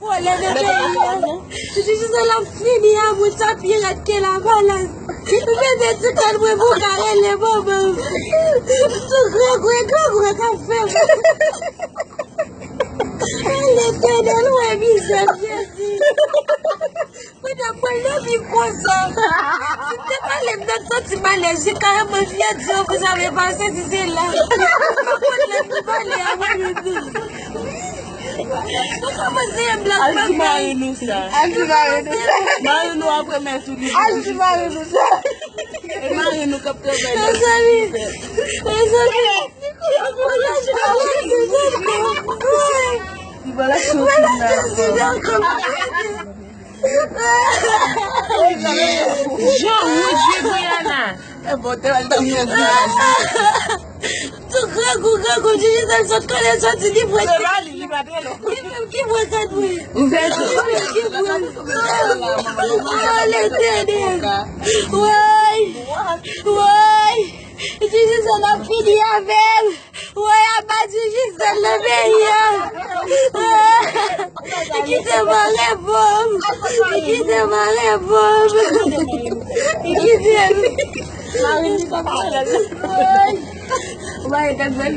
Olha, Justiça la fini a muita pira que la balance. Vede que não é boca ele é bobo. Tu grego café. Ele tem não é miséria. Mas depois não me conta. Se pas les mettre ça, tu m'as les j'ai carrément viens dire vous avez passé c'est là. Marinou après mes souliers. Marinou capte tu grego, je só connais ça tu dis moi. Qui voit ça oui. Ouais. Justice la fini avec. Ouais, a battu juste le meilleur. Qui te marre bombe. Qui te marre bombe. Qui te Marinou capte. Ouais, t'as besoin de